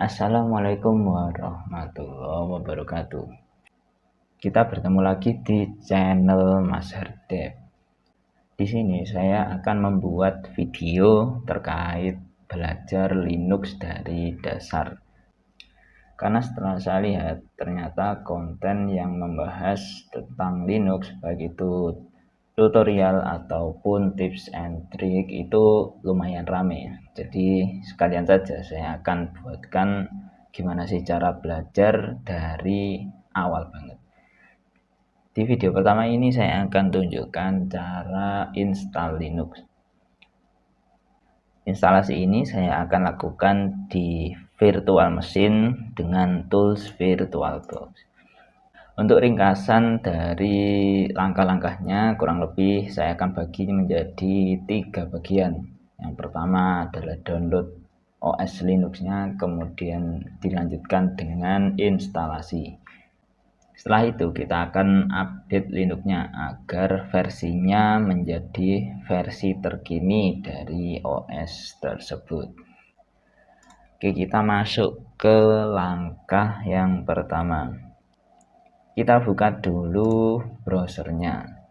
Assalamualaikum warahmatullahi wabarakatuh. Kita bertemu lagi di channel Mas Herdep. Di sini saya akan membuat video terkait belajar Linux dari dasar. Karena setelah saya lihat ternyata konten yang membahas tentang Linux baik itu tutorial ataupun tips and trick itu lumayan rame. Jadi sekalian saja saya akan buatkan gimana sih cara belajar dari awal banget. Di video pertama ini saya akan tunjukkan cara install Linux. Instalasi ini saya akan lakukan di virtual machine dengan tools VirtualBox. Untuk ringkasan dari langkah-langkahnya kurang lebih saya akan bagi menjadi 3 bagian. Yang pertama adalah download OS Linux-nya, kemudian dilanjutkan dengan instalasi. Setelah itu kita akan update Linux-nya agar versinya menjadi versi terkini dari OS tersebut. Oke, kita masuk ke langkah yang pertama. Kita buka dulu browsernya.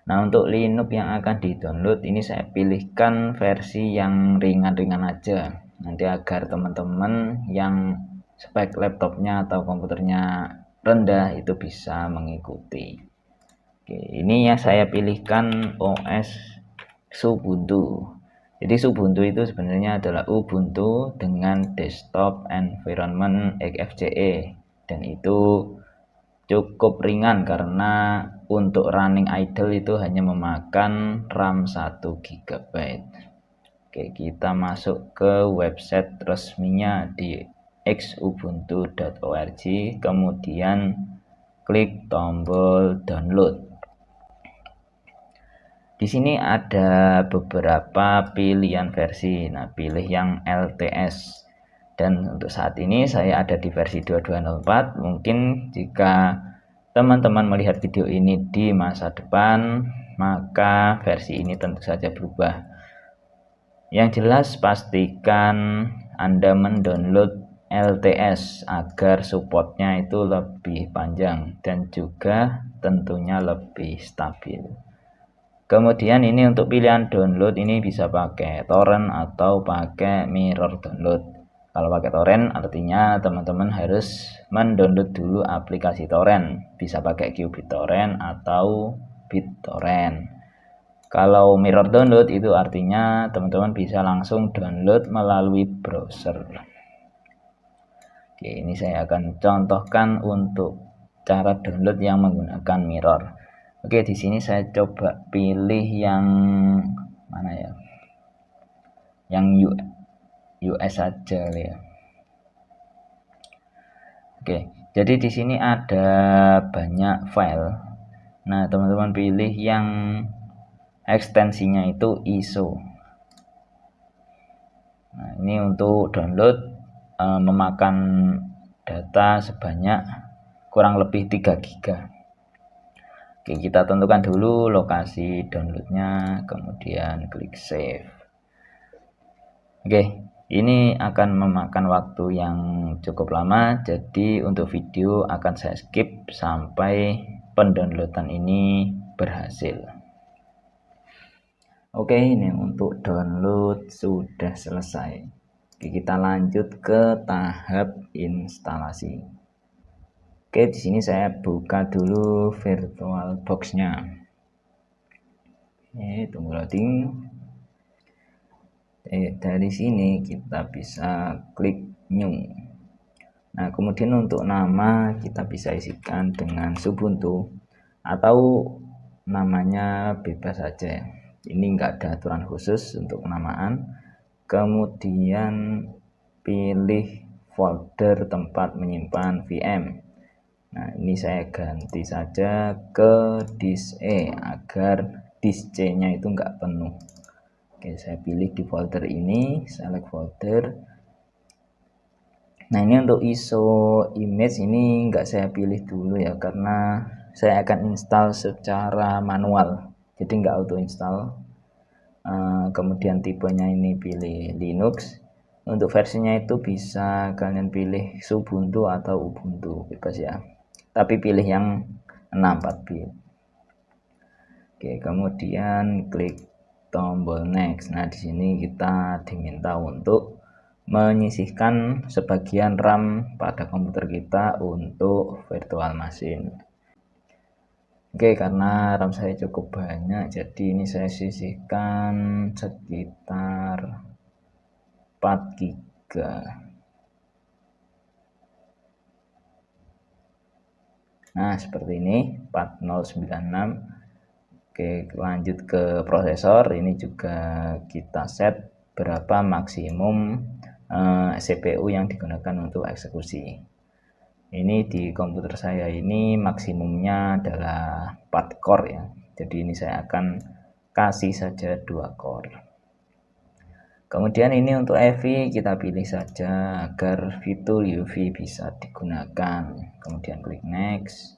Nah, untuk Linux yang akan di-download ini saya pilihkan versi yang ringan-ringan aja. Nanti agar teman-teman yang spek laptopnya atau komputernya rendah itu bisa mengikuti. Oke, ini ya saya pilihkan OS Ubuntu. Jadi Ubuntu itu sebenarnya adalah Ubuntu dengan desktop environment XFCE, dan itu cukup ringan karena untuk running idle itu hanya memakan RAM 1 GB. Oke, kita masuk ke website resminya di xubuntu.org, kemudian klik tombol download. Di sini ada beberapa pilihan versi. Nah, pilih yang LTS. Dan untuk saat ini saya ada di versi 2204. Mungkin jika teman-teman melihat video ini di masa depan, maka versi ini tentu saja berubah. Yang jelas pastikan Anda mendownload LTS agar supportnya itu lebih panjang dan juga tentunya lebih stabil. Kemudian ini untuk pilihan download ini bisa pakai torrent atau pakai mirror download. Kalau pakai torrent artinya teman-teman harus mendownload dulu aplikasi torrent, bisa pakai QBitTorrent atau BitTorrent. Kalau mirror download itu artinya teman-teman bisa langsung download melalui browser. Oke, ini saya akan contohkan untuk cara download yang menggunakan mirror. Oke, di sini saya coba pilih yang mana ya? Yang US saja ya. Oke, jadi di sini ada banyak file. Nah, teman-teman pilih yang ekstensinya itu ISO. Nah, ini untuk download memakan data sebanyak kurang lebih 3 GB. Oke, kita tentukan dulu lokasi downloadnya, kemudian klik save. Oke, ini akan memakan waktu yang cukup lama, jadi untuk video akan saya skip sampai pendownloadan ini berhasil. Oke, ini untuk download sudah selesai. Oke, kita lanjut ke tahap instalasi. Oke, di sini saya buka dulu VirtualBox-nya. Tunggu loading. Dari sini kita bisa klik new. Nah, kemudian untuk nama kita bisa isikan dengan Ubuntu atau namanya bebas saja. Ini enggak ada aturan khusus untuk penamaan. Kemudian pilih folder tempat menyimpan VM. Nah, ini saya ganti saja ke disk E agar disk C-nya itu enggak penuh. Oke, saya pilih di folder ini, select folder. Nah, ini untuk ISO image ini enggak saya pilih dulu ya, karena saya akan install secara manual, jadi enggak auto install. Kemudian tipenya ini pilih Linux, Untuk versinya itu bisa kalian pilih Ubuntu atau Ubuntu, bebas ya, tapi pilih yang 64 bit. Oke, kemudian klik tombol next. Nah, di sini kita diminta untuk menyisihkan sebagian RAM pada komputer kita untuk virtual machine. Oke, karena RAM saya cukup banyak, jadi ini saya sisihkan sekitar 4 GB. Nah, seperti ini 4096. Oke, lanjut ke prosesor. Ini juga kita set berapa maksimum CPU yang digunakan untuk eksekusi. Ini di komputer saya ini maksimumnya adalah 4 core ya. Jadi ini saya akan kasih saja 2 core. Kemudian ini untuk EV kita pilih saja agar fitur UV bisa digunakan. Kemudian klik next.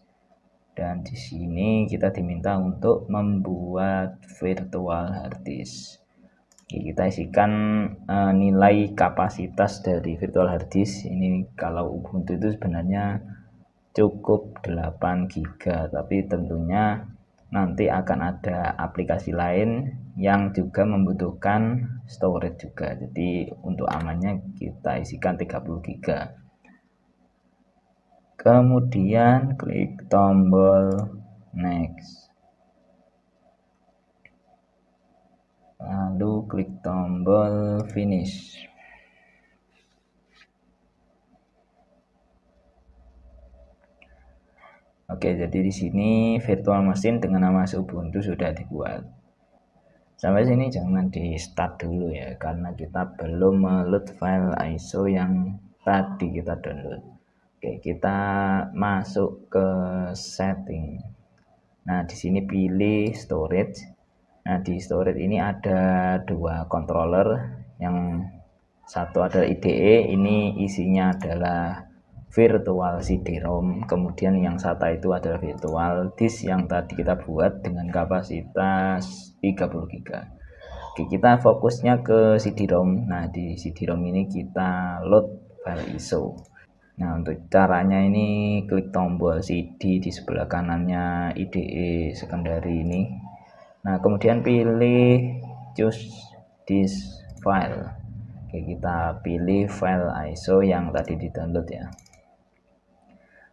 Dan di sini kita diminta untuk membuat virtual hard disk. Oke, kita isikan nilai kapasitas dari virtual hard disk. Ini kalau Ubuntu itu sebenarnya cukup 8 GB, tapi tentunya nanti akan ada aplikasi lain yang juga membutuhkan storage juga. Jadi untuk amannya kita isikan 30 GB. Kemudian klik tombol next, lalu klik tombol finish. Oke, jadi di sini virtual machine dengan nama Ubuntu sudah dibuat. Sampai sini jangan di start dulu ya, karena kita belum meload file ISO yang tadi kita download. Oke, kita masuk ke setting. Nah, di sini pilih storage. Nah, di storage ini ada 2 controller, yang satu adalah IDE, ini isinya adalah virtual CD-ROM, kemudian yang satu itu adalah virtual disk yang tadi kita buat dengan kapasitas 30 GB. Oke, kita fokusnya ke CD-ROM. Nah, di CD-ROM ini kita load file ISO. Nah, untuk caranya ini klik tombol CD di sebelah kanannya IDE secondary ini. Nah, kemudian pilih choose this file. Oke, kita pilih file ISO yang tadi di-download ya.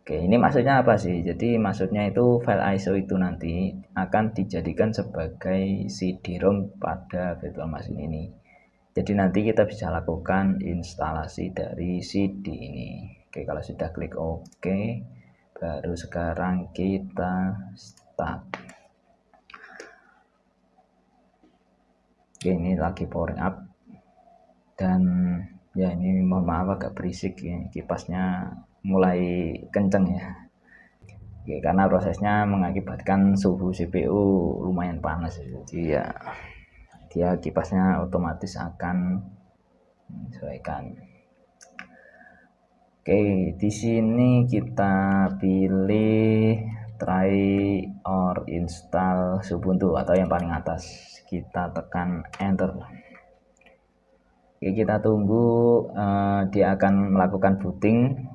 Oke, ini maksudnya apa sih? Jadi maksudnya itu file ISO itu nanti akan dijadikan sebagai CD-ROM pada virtual machine ini. Jadi nanti kita bisa lakukan instalasi dari CD ini. Oke, kalau sudah klik OK, baru sekarang kita start. Oke, ini lagi powering up. Dan ya, ini mohon maaf agak berisik ya, kipasnya mulai kenceng ya. Oke, karena prosesnya mengakibatkan suhu CPU lumayan panas, jadi ya dia kipasnya otomatis akan menyesuaikan. Oke, di sini kita pilih try or install Ubuntu atau yang paling atas. Kita tekan enter. Oke, kita tunggu dia akan melakukan booting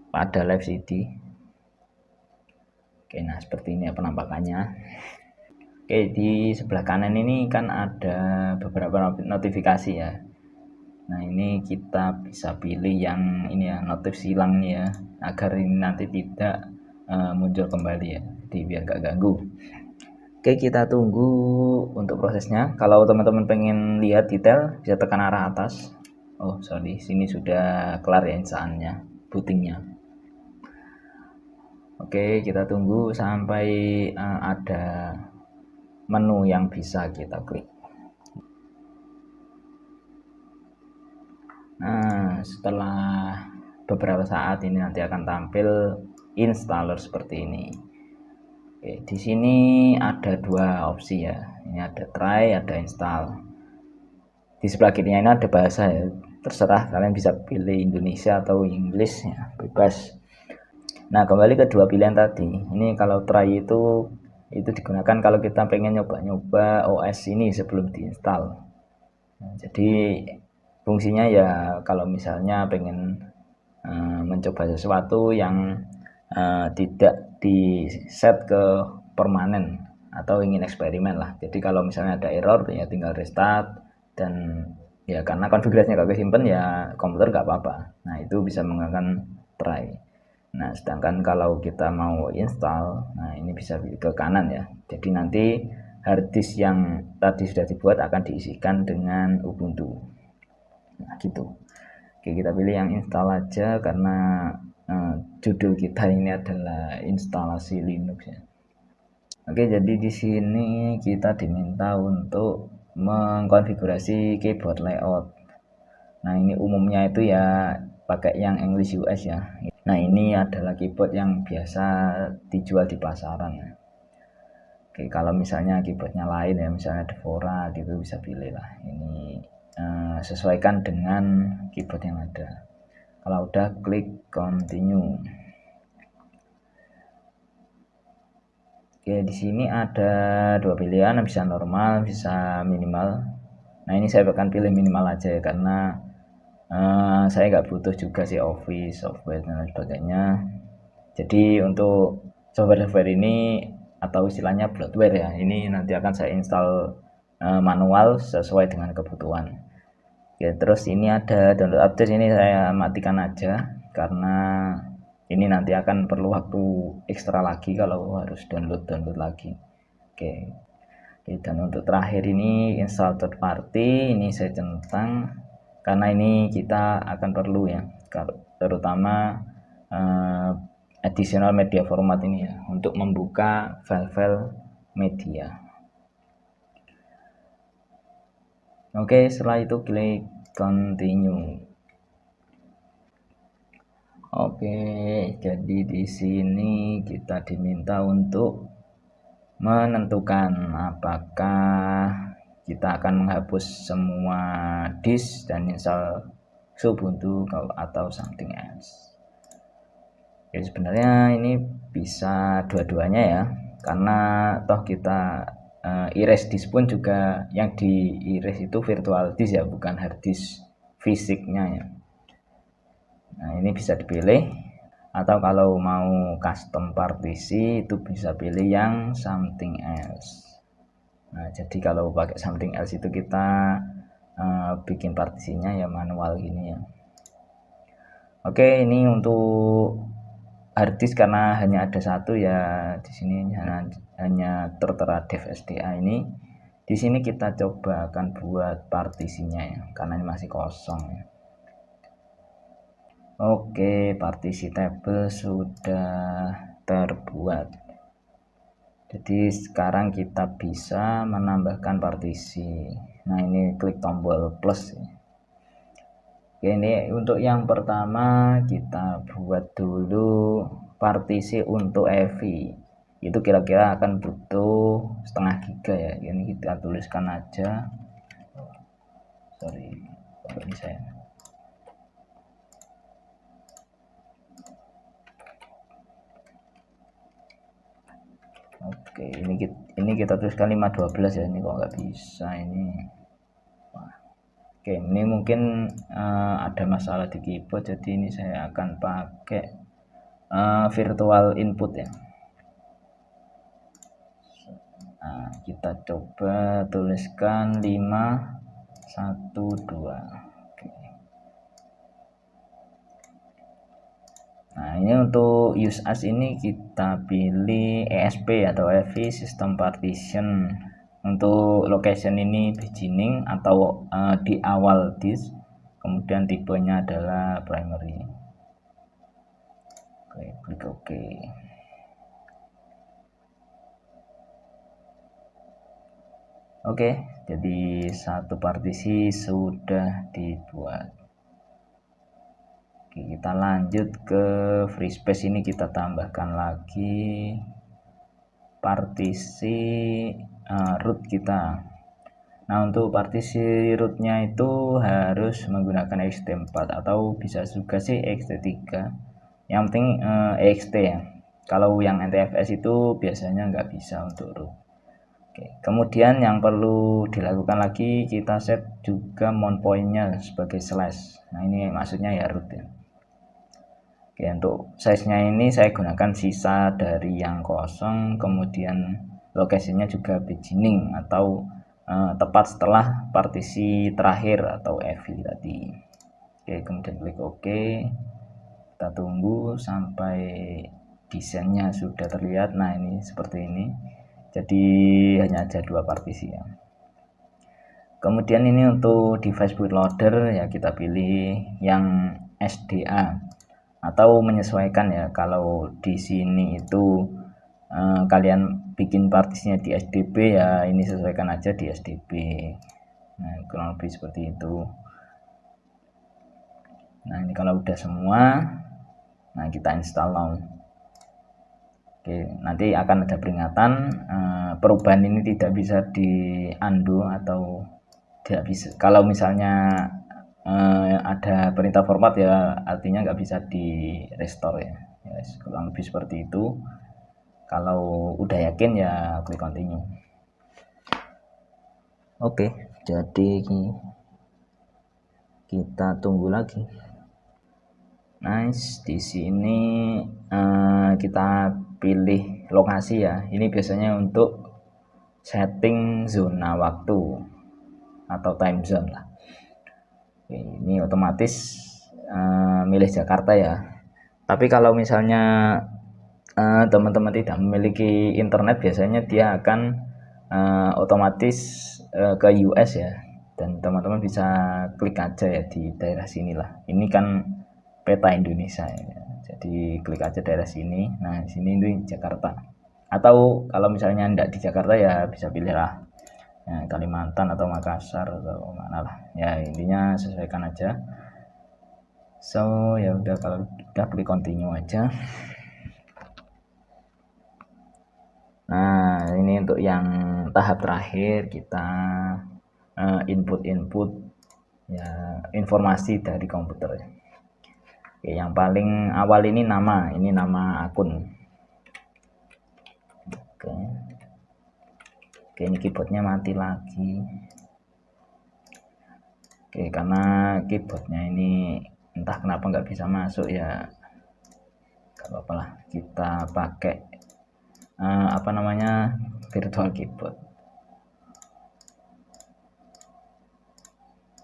pada live CD. Oke, nah seperti ini ya penampakannya. Oke, di sebelah kanan ini kan ada beberapa notifikasi ya. Nah, ini kita bisa pilih yang ini ya, notif silang nih ya, agar ini nanti tidak muncul kembali ya, jadi biar gak ganggu. Oke, kita tunggu untuk prosesnya. Kalau teman-teman pengen lihat detail bisa tekan arah atas. Oh sorry, sini sudah kelar ya instaannya, bootingnya. Oke, kita tunggu sampai ada menu yang bisa kita klik. Nah, setelah beberapa saat ini nanti akan tampil installer seperti ini. Oke, di sini ada 2 opsi ya. Ini ada try, ada install. Di sebelah kirinya ini ada bahasa ya. Terserah kalian bisa pilih Indonesia atau Inggris ya, bebas. Nah, kembali ke 2 pilihan tadi. Ini kalau try itu digunakan kalau kita pengen nyoba-nyoba OS ini sebelum diinstal. Nah, jadi Fungsinya ya kalau misalnya pengen mencoba sesuatu yang tidak di set ke permanen atau ingin eksperimen lah. Jadi kalau misalnya ada error ya tinggal restart, dan ya karena konfigurasinya gak kesimpan ya komputer gak apa-apa. Nah itu bisa menggunakan try. Nah sedangkan kalau kita mau install, nah ini bisa ke kanan ya. Jadi nanti harddisk yang tadi sudah dibuat akan diisikan dengan Ubuntu. Nah gitu. Oke, kita pilih yang install aja karena judul kita ini adalah instalasi Linux ya. Oke, jadi di sini kita diminta untuk mengkonfigurasi keyboard layout. Nah, ini umumnya itu ya pakai yang English US ya. Nah, ini adalah keyboard yang biasa dijual di pasaran ya. Oke, kalau misalnya keyboardnya lain ya, misalnya Devora gitu bisa pilih lah. Ini sesuaikan dengan keyboard yang ada. Kalau udah klik continue. Oke, di sini ada dua pilihan, bisa normal, bisa minimal. Nah, ini saya akan pilih minimal aja ya, karena saya nggak butuh juga sih Office, software dan lain sebagainya. Jadi untuk software ini atau istilahnya bloatware ya, ini nanti akan saya install manual sesuai dengan kebutuhan. Oke, terus ini ada download update, ini saya matikan aja karena ini nanti akan perlu waktu ekstra lagi kalau harus download lagi. Oke. Dan untuk terakhir ini install third party, ini saya centang karena ini kita akan perlu ya, terutama additional media format ini ya, untuk membuka file-file media. Oke, setelah itu klik continue. Oke, jadi di sini kita diminta untuk menentukan apakah kita akan menghapus semua disk dan install Ubuntu atau something else. Ya sebenarnya ini bisa dua-duanya ya, karena toh kita erase disk pun juga yang di erase itu virtual disk ya, bukan hard disk fisiknya ya. Nah ini bisa dipilih, atau kalau mau custom partisi itu bisa pilih yang something else. Nah jadi kalau pakai something else itu kita bikin partisinya ya manual gini ya. Oke, ini untuk harddisk karena hanya ada satu ya, di sini hanya tertera dev SDA ini. Di sini kita coba akan buat partisinya ya, karena ini masih kosong ya. Oke, partisi table sudah terbuat. Jadi sekarang kita bisa menambahkan partisi. Nah, ini klik tombol plus ya. Oke, ini untuk yang pertama kita buat dulu partisi untuk EVI. Itu kira-kira akan butuh setengah giga ya. Ini kita tuliskan aja. Sorry, ini saya. Oke, ini kita tuliskan 512 ya. Ini kok nggak bisa ini. Oke, ini mungkin ada masalah di keyboard, jadi ini saya akan pakai virtual input ya. Nah, kita coba tuliskan 512. Oke. Nah, ini untuk use as ini kita pilih ESP atau EV System Partition. Untuk location ini beginning atau di awal disk, kemudian tipenya adalah primary. Oke, klik OK. Oke, jadi satu partisi sudah dibuat. Oke, kita lanjut ke free space, ini kita tambahkan lagi partisi root kita. Nah, untuk partisi rootnya itu harus menggunakan ext4 atau bisa juga sih ext3. Yang penting ext ya. Kalau yang NTFS itu biasanya nggak bisa untuk root. Oke, kemudian yang perlu dilakukan lagi, kita set juga mount point-nya sebagai slash. Nah, ini maksudnya ya root ya. Oke, untuk size-nya ini saya gunakan sisa dari yang kosong, kemudian lokasinya juga beginning atau tepat setelah partisi terakhir atau EVI tadi. Oke, kemudian klik OK. Kita tunggu sampai desainnya sudah terlihat. Nah, ini seperti ini. Jadi hanya ada 2 partisi ya. Kemudian ini untuk device bootloader ya, kita pilih yang SDA atau menyesuaikan ya. Kalau di sini itu kalian bikin partisinya di SDB ya, ini sesuaikan aja di SDB. Nah, kurang lebih seperti itu. Nah, ini kalau udah semua, nah kita install now. Oke, nanti akan ada peringatan perubahan ini tidak bisa di undo atau tidak bisa. Kalau misalnya ada perintah format ya, artinya nggak bisa di restore ya. Yes, kurang lebih seperti itu. Kalau udah yakin ya klik continue. Oke, jadi kita tunggu lagi. Nice, di sini kita pilih lokasi ya. Ini biasanya untuk setting zona waktu atau time zone lah. Oke, ini otomatis milih Jakarta ya. Tapi kalau misalnya teman-teman tidak memiliki internet, biasanya dia akan otomatis ke US ya. Dan teman-teman bisa klik aja ya di daerah sinilah. Ini kan peta Indonesia ya. Jadi klik aja daerah sini. Nah, di sini itu Jakarta. Atau kalau misalnya tidak di Jakarta ya bisa pilih lah ya, Kalimantan atau Makassar atau mana lah. Ya, intinya sesuaikan aja. So, ya udah, kalau udah klik continue aja. Nah, ini untuk yang tahap terakhir, kita input ya, informasi dari komputer. Oke, yang paling awal ini nama akun. Oke, ini keyboardnya mati lagi. Oke, karena keyboardnya ini entah kenapa nggak bisa masuk ya, nggak apa-apa lah, kita pakai virtual keyboard.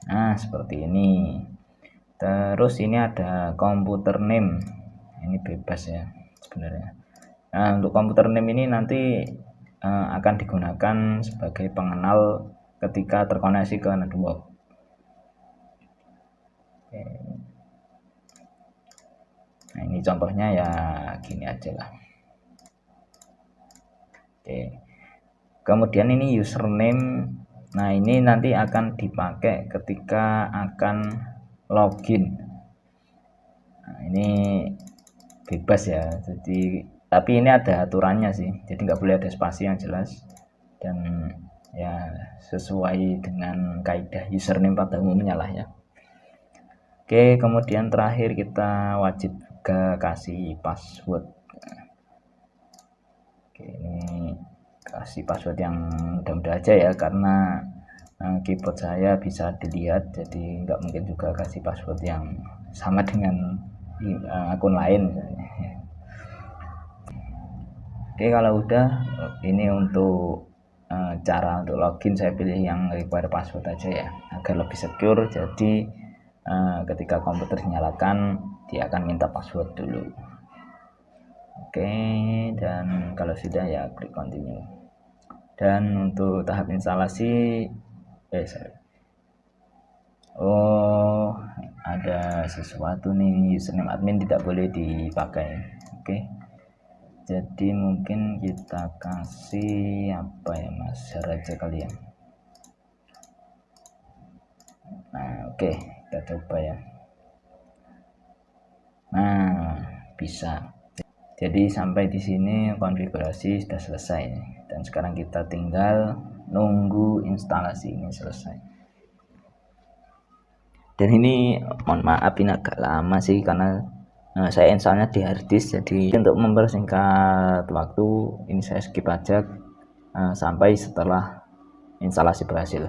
Nah, seperti ini. Terus ini ada komputer name, ini bebas ya sebenarnya. Nah, untuk komputer name ini nanti akan digunakan sebagai pengenal ketika terkoneksi ke network. Oke. Nah, ini contohnya ya gini aja lah. Oke. Kemudian ini username. Nah, ini nanti akan dipakai ketika akan login. Nah, ini bebas ya. Jadi, tapi ini ada aturannya sih. Jadi nggak boleh ada spasi yang jelas dan ya sesuai dengan kaidah username pada umumnya lah ya. Oke, kemudian terakhir kita wajib juga kasih password. Oke, ini kasih password yang mudah-mudah aja ya, karena keyboard saya bisa dilihat, jadi nggak mungkin juga kasih password yang sama dengan akun lain misalnya. Oke, kalau udah, ini untuk cara untuk login saya pilih yang require password aja ya, agar lebih secure. Jadi ketika komputer dinyalakan dia akan minta password dulu. Oke, dan kalau sudah ya klik continue. Dan untuk tahap instalasi oh, ada sesuatu nih, username admin tidak boleh dipakai. Oke, jadi mungkin kita kasih apa ya, Mas Raja kali ya. Nah, oke, kita coba ya. Nah, bisa. Jadi sampai di sini konfigurasi sudah selesai, dan sekarang kita tinggal nunggu instalasi ini selesai. Dan ini mohon maaf ini agak lama sih, karena saya installnya di harddisk. Jadi untuk mempersingkat waktu ini saya skip aja. sampai setelah instalasi berhasil.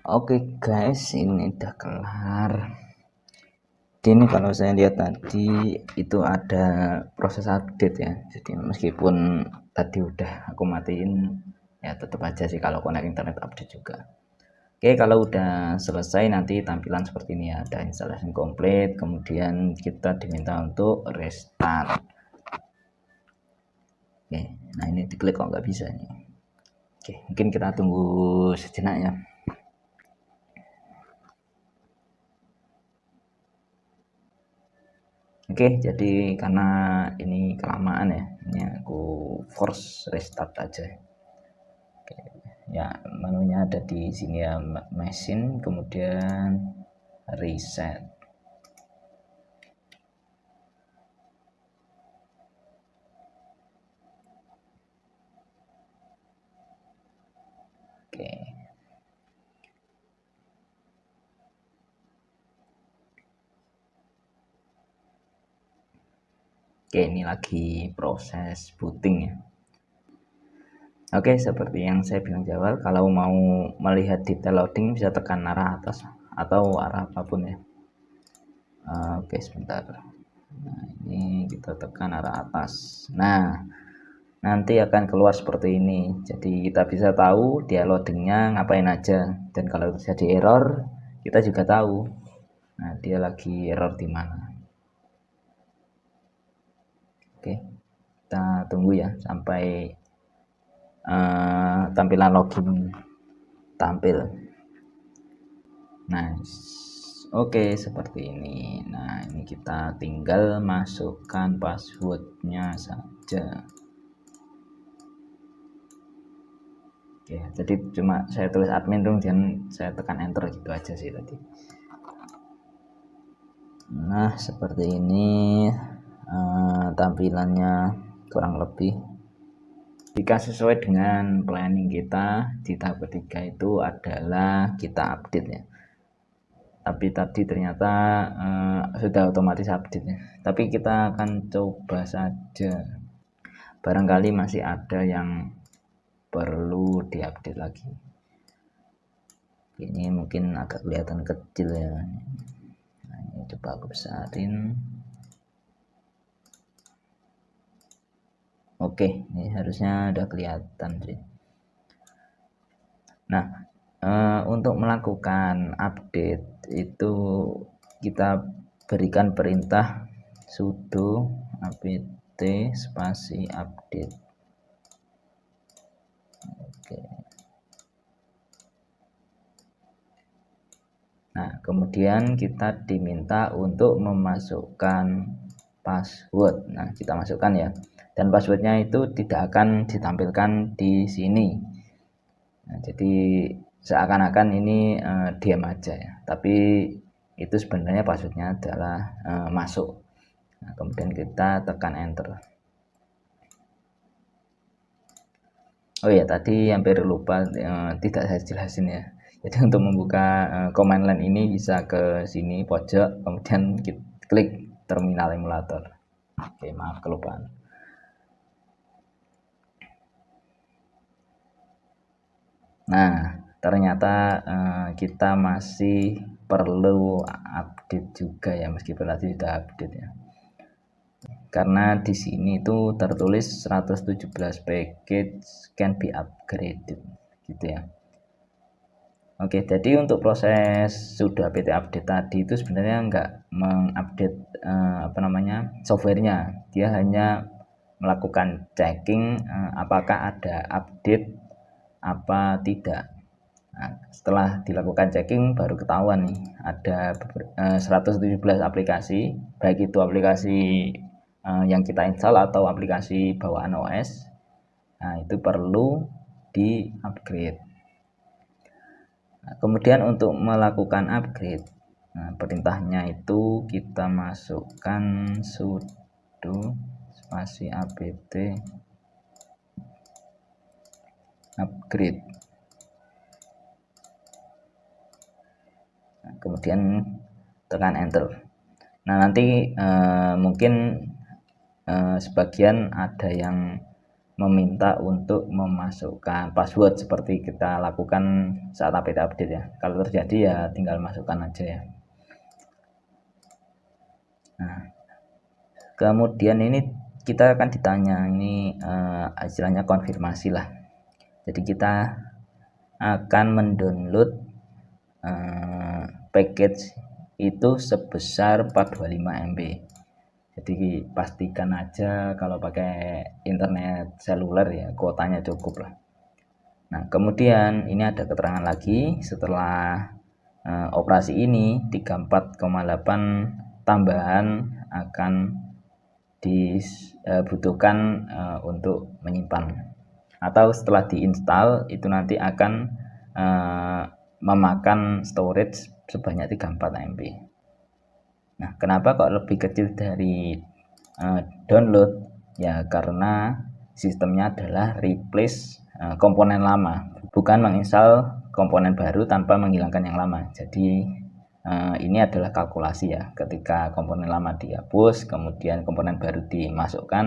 Oke guys, ini udah kelar. Ini kalau saya lihat tadi itu ada proses update ya, jadi meskipun tadi udah aku matiin ya tetap aja sih kalau connect internet update juga. Oke, kalau udah selesai nanti tampilan seperti ini ya, ada installation komplit, kemudian kita diminta untuk restart. Oke, nah ini diklik kok nggak bisa nih. Oke, mungkin kita tunggu sejenak ya. Oke, jadi karena ini kelamaan ya, ini aku force restart aja. Oke, ya menunya ada di sini ya, machine, kemudian reset. Oke. Oke, ini lagi proses booting ya. Oke, seperti yang saya bilang di awal, kalau mau melihat detail loading bisa tekan arah atas atau arah apapun ya. Oke, sebentar. Nah, ini kita tekan arah atas. Nah, nanti akan keluar seperti ini. Jadi kita bisa tahu dia loadingnya ngapain aja. Dan kalau terjadi error, kita juga tahu. Nah, dia lagi error di mana. Oke, kita tunggu ya sampai tampilan login tampil. Nah, oke seperti ini. Nah, ini kita tinggal masukkan passwordnya saja. Oke, jadi cuma saya tulis admin dong, dan saya tekan enter gitu aja sih tadi. Nah, seperti ini tampilannya kurang lebih. Jika sesuai dengan planning kita di tahap ketiga itu adalah kita update ya. Tapi tadi ternyata sudah otomatis update ya. Tapi kita akan coba saja. Barangkali masih ada yang perlu diupdate lagi. Ini mungkin agak kelihatan kecil ya. Nah, ini coba aku besarin. Oke, ini harusnya udah kelihatan sih. Nah, untuk melakukan update itu kita berikan perintah sudo apt spasi update. Oke. Nah, kemudian kita diminta untuk memasukkan password. Nah, kita masukkan ya. Dan passwordnya itu tidak akan ditampilkan di sini. Nah, jadi seakan-akan ini diam aja ya. Tapi itu sebenarnya passwordnya adalah masuk. Nah, kemudian kita tekan enter. Oh ya, tadi hampir lupa tidak saya jelasin ya. Jadi untuk membuka command line ini bisa ke sini pojok, kemudian kita klik terminal emulator. Oke, maaf kelupaan. Nah, ternyata kita masih perlu update juga ya, meskipun tadi sudah update ya. Karena di sini itu tertulis 117 package can be upgraded gitu ya. Oke, jadi untuk proses sudah apt update tadi itu sebenarnya nggak mengupdate softwarenya. Dia hanya melakukan checking apakah ada update apa tidak. Nah, setelah dilakukan checking baru ketahuan nih ada 117 aplikasi, baik itu aplikasi yang kita install atau aplikasi bawaan OS. Nah, itu perlu di upgrade. Nah, kemudian untuk melakukan upgrade, perintahnya itu kita masukkan sudo spasi apt upgrade. Nah, kemudian tekan enter. Nah, nanti mungkin sebagian ada yang meminta untuk memasukkan password seperti kita lakukan saat update ya. Kalau terjadi ya tinggal masukkan aja ya. Nah, kemudian ini kita akan ditanya ini istilahnya konfirmasi lah. Jadi kita akan mendownload package itu sebesar 425 MB. Jadi pastikan aja kalau pakai internet seluler ya kuotanya cukup lah. Nah, kemudian ini ada keterangan lagi setelah operasi ini 34,8 tambahan akan dibutuhkan untuk menyimpan, atau setelah diinstal itu nanti akan memakan storage sebanyak 34 MB. Nah, kenapa kok lebih kecil dari download? Ya karena sistemnya adalah replace komponen lama, bukan menginstal komponen baru tanpa menghilangkan yang lama. Jadi ini adalah kalkulasi ya, ketika komponen lama dihapus kemudian komponen baru dimasukkan.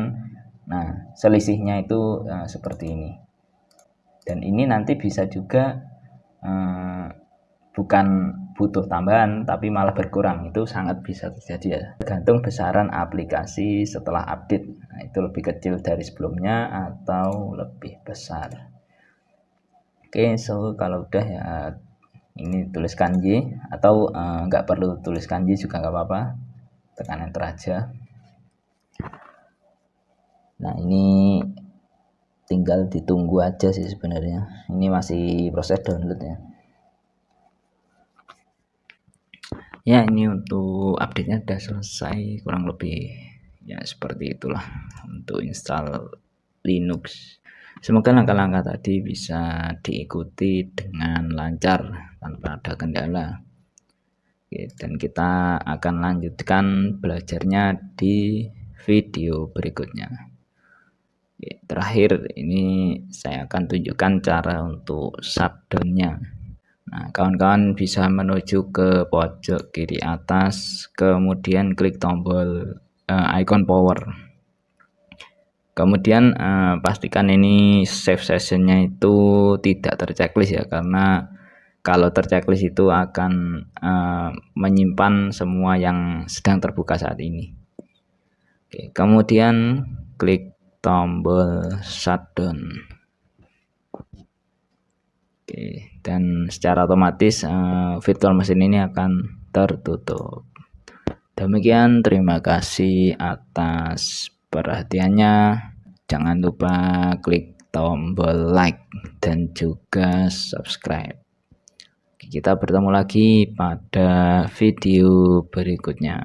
Nah, selisihnya itu seperti ini. Dan ini nanti bisa juga bukan butuh tambahan tapi malah berkurang, itu sangat bisa terjadi ya, tergantung besaran aplikasi setelah update. Nah, itu lebih kecil dari sebelumnya atau lebih besar. Oke, so kalau udah ya ini tulis kanji, atau nggak perlu tulis kanji juga nggak apa-apa, tekan enter aja. Nah, ini tinggal ditunggu aja sih sebenarnya, ini masih proses download ya. Ya, ini untuk update-nya sudah selesai kurang lebih ya, seperti itulah untuk install Linux. Semoga langkah-langkah tadi bisa diikuti dengan lancar tanpa ada kendala. Oke, dan kita akan lanjutkan belajarnya di video berikutnya. Oke, terakhir ini saya akan tunjukkan cara untuk shutdown-nya. Nah, kawan-kawan bisa menuju ke pojok kiri atas, kemudian klik tombol icon power. Kemudian pastikan ini save sessionnya itu tidak terchecklist ya, karena kalau terchecklist itu akan menyimpan semua yang sedang terbuka saat ini. Oke, kemudian klik tombol shutdown. Oke, dan secara otomatis virtual machine ini akan tertutup. Demikian, terima kasih atas perhatiannya. Jangan lupa klik tombol like dan juga subscribe. Kita bertemu lagi pada video berikutnya.